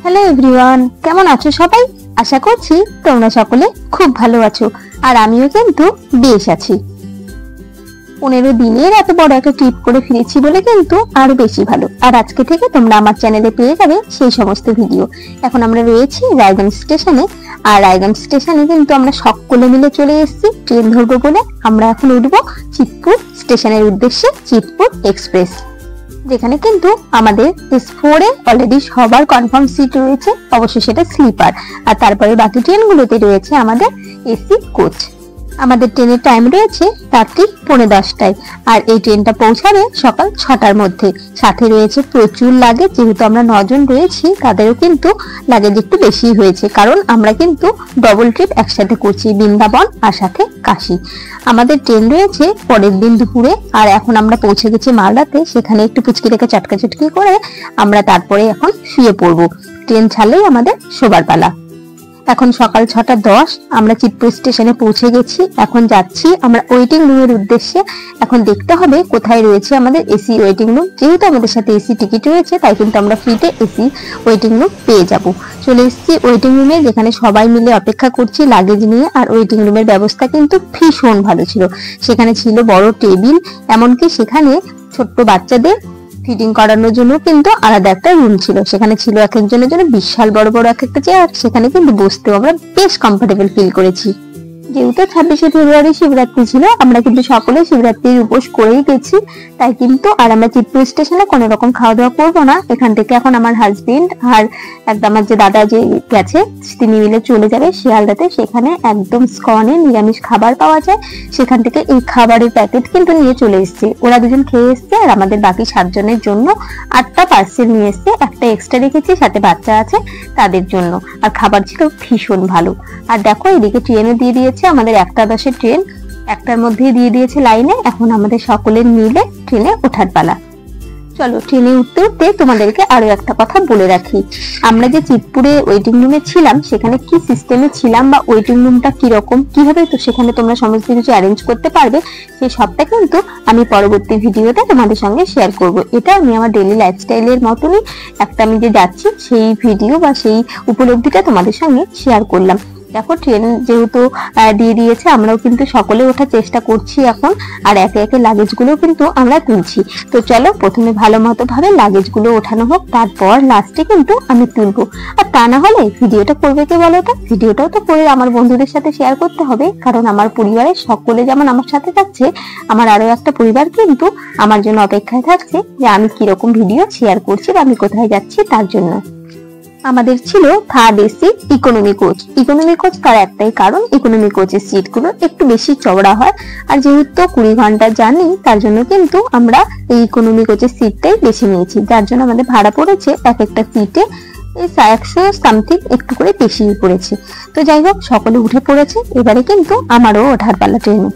Hello everyone, কেমন আছো সবাই? আশা করছি তোমরা সকলে খুব ভালো আছো, আর আমিও কিন্তু বেশ আছি। 15 দিনের এত বড় একটা ট্রিপ করে ফিরেছি বলে কিন্তু আরো বেশি ভালো। আর আজকে থেকে তোমরা আমার চ্যানেলে পেয়ে যাবে সেই সমস্ত ভিডিও। এখন আমরা রয়েছি রায়গঞ্জ স্টেশনে, আর রায়গঞ্জ স্টেশনে কিন্তু আমরা সকলে মিলে চলে এসেছি ট্রেন ধরবো বলে। আমরা এখন উঠবো চিতপুর স্টেশনের উদ্দেশ্যে, চিতপুর এক্সপ্রেস, যেখানে কিন্তু আমাদের S4 এ অলরেডি সবার কনফার্ম সিট রয়েছে, অবশ্যই সেটা স্লিপার। আর তারপরে বাকি ট্রেনগুলোতে রয়েছে আমাদের এসি কোচ। আমাদের ট্রেনের টাইম রয়েছে রাত্রি 10:45টায়, আর এই ট্রেনটা পৌঁছাবে সকাল 6টার মধ্যে। সাথে রয়েছে প্রচুর লাগেজ, যেহেতু আমরা 9 জন রয়েছি তাদেরও কিন্তু লাগেজ একটু বেশি হয়েছে, কারণ আমরা কিন্তু ডবল ট্রিপ একসাথে করছি, বৃন্দাবন আর সাথে কাশী। আমাদের ট্রেন রয়েছে পরের দিন দুপুরে, আর এখন আমরা পৌঁছে গেছি মালদাতে। সেখানে একটু পুচকিটাকে চটকাচটকি করে আমরা তারপরে এখন শুয়ে পড়বো। ট্রেন ছাড়লেই আমাদের শোবার পালা। এখন সকাল 6:10, আমরা চিতপুর স্টেশনে পৌঁছে গেছি। এখন যাচ্ছি আমরা ওয়েটিং রুমের উদ্দেশ্যে। এখন দেখতে হবে কোথায় রয়েছে আমাদের এসি ওয়েটিং রুম। যেহেতু আমাদের সাথে এসি টিকিট রয়েছে, তাই কিন্তু আমরা ফ্রিতে এসি ওয়েটিং রুম পেয়ে যাব। চলে এসেছি ওয়েটিং রুমে, যেখানে সবাই মিলে অপেক্ষা করছি লাগেজ নিয়ে। আর ওয়েটিং রুমের ব্যবস্থা কিন্তু ভীষণ ভালো ছিল। সেখানে ছিল বড় টেবিল, এমনকি সেখানে ছোট্ট বাচ্চাদের ফিডিং করানোর জন্য কিন্তু আলাদা একটা রুম ছিল। সেখানে ছিল এক একজনের জন্য বিশাল বড় বড় এক একটা চেয়ার। সেখানে কিন্তু বসতেও আমরা বেশ কমফোর্টেবল ফিল করেছি। যেহেতু 26শে ফেব্রুয়ারি শিবরাত্রি ছিল, আমরা কিন্তু সকলে শিবরাত্রির উপোস করেই গেছি, তাই কিন্তু আর আমরা চিতপুর স্টেশনে কোনো রকম খাওয়া দাওয়া করবো না। এখান থেকে এখন আমার হাজবেন্ড আর একদম আমার যে দাদা যে গেছে, তিনি মিলে চলে যাবে শিয়ালদাতে। সেখানে একদম স্কনে নিরামিষ খাবার পাওয়া যায়, সেখান থেকে এই খাবারের প্যাকেট কিন্তু নিয়ে চলে এসছে। ওরা দুজন খেয়ে এসছে, আর আমাদের বাকি 7 জনের জন্য 8টা পার্সেল নিয়ে এসছে। একটা এক্সট্রা রেখেছি, সাথে বাচ্চা আছে তাদের জন্য। আর খাবার ছিল ভীষণ ভালো। আর দেখো এদিকে ট্রেনে দিয়ে দিয়েছে আমাদের 1:10 ট্রেন, 1টার মধ্যেই দিয়ে দিয়েছে লাইনে। এখন আমাদের সকলের মিলে ট্রেনে ওঠার পালা। চলো ট্রেনে উঠতে উঠতে তোমাদেরকে আরো একটা কথা বলে রাখি। আমরা যে চিতপুরে ওয়েটিং রুমে ছিলাম, সেখানে কি সিস্টেমে ছিলাম বা ওয়েটিং রুমটা কিরকম, কিভাবে তো সেখানে তোমরা সমস্ত কিছু অ্যারেঞ্জ করতে পারবে, সেই সবটা কিন্তু আমি পরবর্তী ভিডিওতে তোমাদের সঙ্গে শেয়ার করব। এটা আমি আমার ডেইলি লাইফস্টাইলের মতনই একটা আমি যে যাচ্ছি সেই ভিডিও বা সেই উপলব্ধিটা তোমাদের সঙ্গে শেয়ার করলাম। দেখো ট্রেন যেহেতু দিয়ে দিয়েছে, আমরাও কিন্তু সকলে ওঠার চেষ্টা করছি এখন। আর একে একে লাগেজ গুলো কিন্তু আমরা তুলছি। তো চলো প্রথমে ভালো মতো ভাবে লাগেজ গুলো ওঠানো হোক, তারপর লাস্টে কিন্তু আমি তুলবো। আর তা না হলে ভিডিওটা করবে কে বলো তো? ভিডিওটাও তো করে আমার বন্ধুদের সাথে শেয়ার করতে হবে, কারণ আমার পরিবারের সকলে যেমন আমার সাথে থাকছে, আমার আরো একটা পরিবার কিন্তু আমার জন্য অপেক্ষায় থাকছে যে আমি কিরকম ভিডিও শেয়ার করছি বা আমি কোথায় যাচ্ছি তার জন্য। আমাদের ছিল 3rd AC economy coach. Economy coach তার একটাই কারণ, ইকোনমি কোচের সিট গুলো একটু বেশি চওড়া হয়। আর যেহেতু 20 ঘন্টা জার্নি, তার জন্য কিন্তু আমরা এই ইকোনমি কোচের সিটটাই বেছে নিয়েছি, যার জন্য আমাদের ভাড়া পড়েছে এক একটা সিটে 100 সামথিং একটু করে বেশি পড়েছে। তো যাই হোক, সকলে উঠে পড়েছে। এবারে কিন্তু আমারও ওঠার পালা ট্রেনে।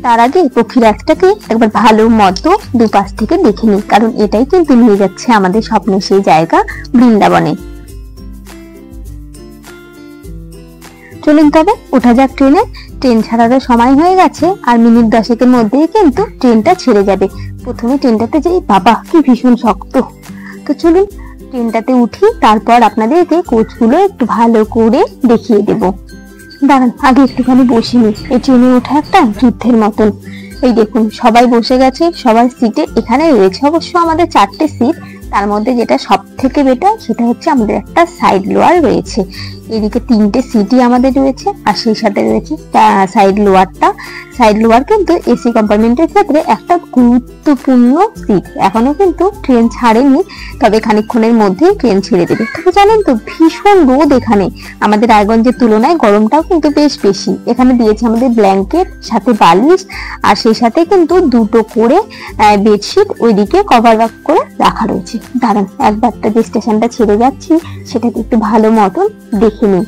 তার আগে পক্ষীর একটাকে একবার ভালো মতো দুপাশ থেকে দেখে নিই, কারণ এটাই কিন্তু নিয়ে যাচ্ছে আমাদের স্বপ্নের সেই জায়গা বৃন্দাবনে। চলুন তবে ওঠা যাক ট্রেনে। ট্রেন ছাড়ারও সময় হয়ে গেছে, আর মিনিট 10-এর মধ্যেই কিন্তু ট্রেনটা ছেড়ে যাবে। প্রথমে ট্রেনটাতে যাই, বাবা কি ভীষণ শক্ত। তো চলুন ট্রেনটাতে উঠি, তারপর আপনাদেরকে কোচগুলো একটু ভালো করে দেখিয়ে দেব। দাঁড়ান আগে একটুখানি বসে নিই। এই ট্রেনে ওঠা একটা যুদ্ধের মতন। এই দেখুন সবাই বসে গেছে, সবার সিটে এখানে রয়েছে অবশ্য আমাদের 4টে সিট। তার মধ্যে যেটা সব থেকে বেটার সেটা হচ্ছে আমাদের একটা সাইড লোয়ার রয়েছে। এদিকে 3টে সিটই আমাদের রয়েছে, আর সেই সাথে রয়েছে সাইড লোয়ারটা। সাইড লোয়ার কিন্তু এসি কম্পার্টমেন্টের ক্ষেত্রে একটা গুরুত্বপূর্ণ সিট। এখনো কিন্তু ট্রেন ছাড়েনি, তবে খানিকক্ষণের মধ্যেই ট্রেন ছেড়ে দেবে। তবে জানেন তো ভীষণ রোদ এখানে, আমাদের রায়গঞ্জের তুলনায় গরমটাও কিন্তু বেশ বেশি। এখানে দিয়েছে আমাদের ব্ল্যাঙ্কেট, সাথে বালিশ, আর সেই সাথে কিন্তু 2টো করে বেডশিট ওইদিকে কভার আপ করে রাখা রয়েছে। দাঁড়ান একবারটা যে স্টেশনটা ছেড়ে যাচ্ছি সেটাকে একটু ভালো মতন দেখে নিই।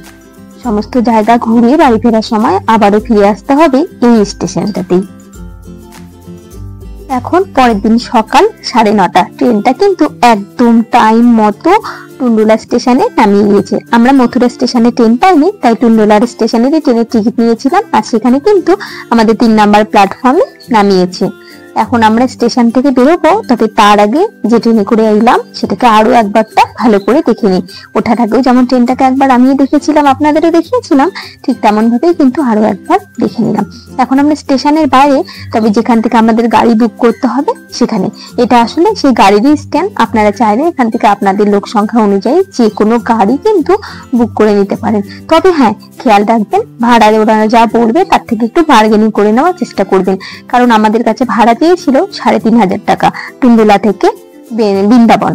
সমস্ত জায়গা ঘুরে বাড়ি ফেরার সময় আবারও ফিরে আসতে হবে এই স্টেশনটাতেই। এখন পরের দিন সকাল 9:30। ট্রেনটা কিন্তু একদম টাইম মতো টুন্ডুলা স্টেশনে নামিয়ে দিয়েছে। আমরা মথুরা স্টেশনে ট্রেন পাইনি, তাই টুন্ডুলার স্টেশনে ট্রেনের টিকিট নিয়েছিলাম, আর সেখানে কিন্তু আমাদের 3 নাম্বার প্ল্যাটফর্মে নামিয়েছে। এখন আমরা স্টেশন থেকে বেরোবো, তবে তার আগে যে ট্রেনে করে এলাম সেটাকে আরো একবারটা ভালো করে দেখে নিই। ওঠার আগেও যেমন ট্রেনটাকে একবার আমিও দেখেছিলাম, আপনাদেরও দেখিয়েছিলাম, ঠিক তেমন ভাবেই কিন্তু আরো একবার দেখে নিলাম। এখন আমরা স্টেশনের বাইরে, তবে যেখান থেকে আমাদের গাড়ি বুক করতে হবে সেখানে। এটা আসলে সেই গাড়িরই স্ট্যান্ড। আপনারা চাইলে এখান থেকে আপনাদের লোক সংখ্যা অনুযায়ী যে কোনো গাড়ি কিন্তু বুক করে নিতে পারেন। তবে হ্যাঁ, খেয়াল রাখবেন ভাড়া ওরা যা বলবে তার থেকে একটু বার্গেনিং করে নেওয়ার চেষ্টা করবেন, কারণ আমাদের কাছে ভাড়া চেয়েছিল 3,500 টাকা টুন্ডুলা থেকে বৃন্দাবন,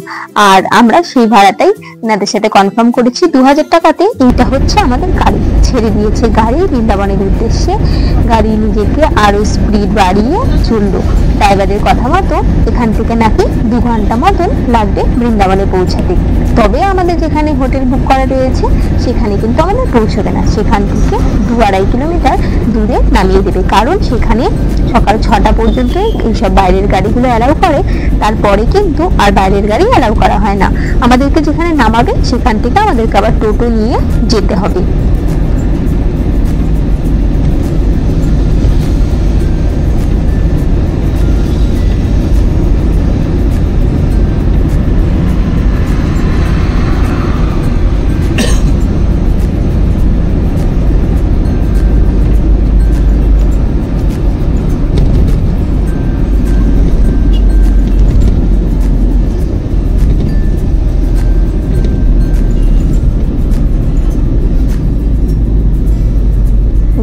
আর আমরা সেই ভাড়াটাই ওনাদের সাথে কনফার্ম করেছি 2,000 টাকাতে। এইটা হচ্ছে আমাদের গাড়ি, ছেড়ে দিয়েছে গাড়ি বৃন্দাবনের উদ্দেশ্যে। গাড়ি নিজেকে আরো স্পিড বাড়িয়ে চললো। ড্রাইভারের কথা মতো এখান থেকে নাকি 2 ঘন্টা মতন লাগবে বৃন্দাবনে পৌঁছাতে। তবে আমাদের যেখানে হোটেল বুক করা রয়েছে সেখানে কিন্তু আমাদের পৌঁছবে না, সেখান থেকে 2-2.5 কিলোমিটার দূরে নামিয়ে দেবে, কারণ সেখানে সকাল 6টা পর্যন্ত এইসব বাইরের গাড়িগুলো অ্যালাউ করে, তারপরে কিন্তু আর বাইরের গাড়ি অ্যালাউ করা হয় না। আমাদেরকে যেখানে নামাবে সেখান থেকে আমাদেরকে আবার টোটো নিয়ে যেতে হবে।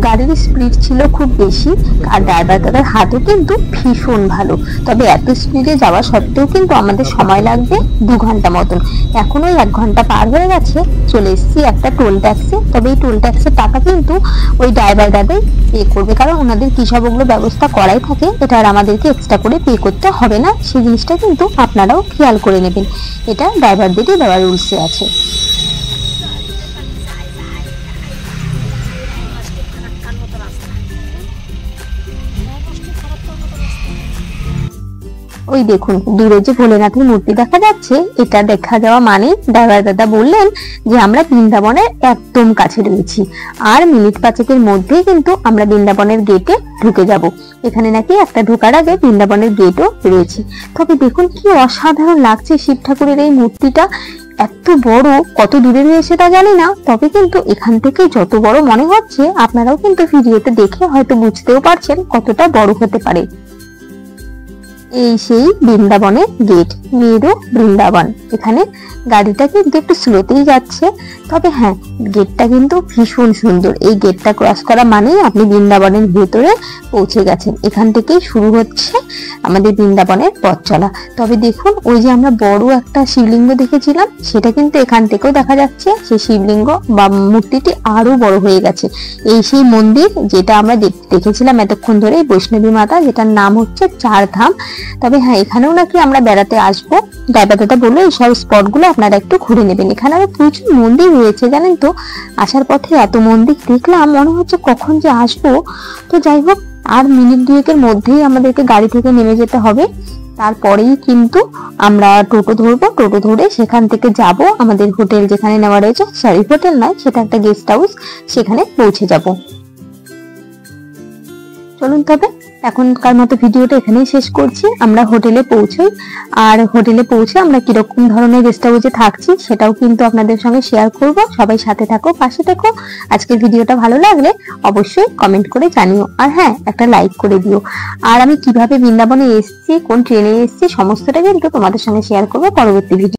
গাড়ির স্পিড ছিল খুব বেশি, আর ড্রাইভার দাদার হাতও কিন্তু ভীষণ ভালো। তবে এত স্পিডে যাওয়া সত্ত্বেও কিন্তু আমাদের সময় লাগবে 2 ঘন্টা মতন। এখনো 1 ঘন্টা পার হয়ে গেছে, চলে এসেছি একটা টোল ট্যাক্সে। তবে এই টোল ট্যাক্সের টাকা কিন্তু ওই ড্রাইভার দাদাই পে করবে, কারণ ওনাদের কি সব ওগুলো ব্যবস্থা করাই থাকে, এটা আর আমাদেরকে এক্সট্রা করে পে করতে হবে না। সেই জিনিসটা কিন্তু আপনারাও খেয়াল করে নেবেন, এটা ড্রাইভারদেরই দেওয়ার রুলসে আছে। ওই দেখুন দূরে যে ভোলেনাথের মূর্তি দেখা যাচ্ছে, এটা দেখা যাওয়া মানে ড্রাইভার দাদা বললেন যে আমরা বৃন্দাবনের একদম কাছে রয়েছি, আর মিনিট 5-এর মধ্যেই কিন্তু আমরা বৃন্দাবনের গেটে ঢুকে যাব। এখানে নাকি একটা ঢোকার আগে বৃন্দাবনের গেটও রয়েছে। তবে দেখুন কি অসাধারণ লাগছে শিব ঠাকুরের এই মূর্তিটা, এত বড়, কত দূরে রয়েছে তা জানি না, তবে কিন্তু এখান থেকে যত বড় মনে হচ্ছে আপনারাও কিন্তু ভিডিওতে দেখে হয়তো বুঝতেও পারছেন কতটা বড় হতে পারে। এই সেই বৃন্দাবনের গেট, মেরু বৃন্দাবন। এখানে গাড়িটা কিন্তু একটু স্লোতেই যাচ্ছে, তবে হ্যাঁ গেটটা কিন্তু ভীষণ সুন্দর। এই গেটটা ক্রস করা মানেই আপনি বৃন্দাবনের ভেতরে পৌঁছে গেছেন। এখান থেকেই শুরু হচ্ছে আমাদের বৃন্দাবনের পথ চলা। তবে দেখুন ওই যে আমরা বড় একটা শিবলিঙ্গ দেখেছিলাম, সেটা কিন্তু এখান থেকেও দেখা যাচ্ছে। সেই শিবলিঙ্গ বা মূর্তিটি আরো বড় হয়ে গেছে। এই সেই মন্দির যেটা আমরা দেখেছিলাম এতক্ষণ ধরে, বৈষ্ণবী মাতা, যেটার নাম হচ্ছে 4 ধাম। তবে হ্যাঁ এখানেও নাকি আমরা বেড়াতে আসবো। ড্রাইভার দাদা বললো এইসব স্পট গুলো আপনারা একটু ঘুরে নেবেন। এখানে আরো প্রচুর মন্দির রয়েছে জানেন তো, আসার পথে এত মন্দির দেখলাম মনে হচ্ছে কখন যে আসবো। তো যাই হোক, আর মিনিট 2-এর মধ্যেই আমাদেরকে গাড়ি থেকে নেমে যেতে হবে। তারপরেই কিন্তু আমরা টোটো ধরবো, টোটো ধরে সেখান থেকে যাব আমাদের হোটেল যেখানে নেওয়া রয়েছে, সরি হোটেল নয়, সেটা একটা গেস্ট হাউস, সেখানে পৌঁছে যাব। চলুন তবে এখনকার মতো ভিডিওটা এখানেই শেষ করছি। আমরা হোটেলে পৌঁছই, আর হোটেলে পৌঁছে আমরা কিরকম ধরনের গেস্ট হাউসে থাকছি সেটাও কিন্তু আপনাদের সঙ্গে শেয়ার করব। সবাই সাথে থাকো, পাশে থাকো। আজকের ভিডিওটা ভালো লাগলে অবশ্যই কমেন্ট করে জানিও, আর হ্যাঁ একটা লাইক করে দিও। আর আমি কিভাবে বৃন্দাবনে এসেছি, কোন ট্রেনে এসেছি, সমস্তটা কিন্তু তোমাদের সঙ্গে শেয়ার করবো পরবর্তী ভিডিও।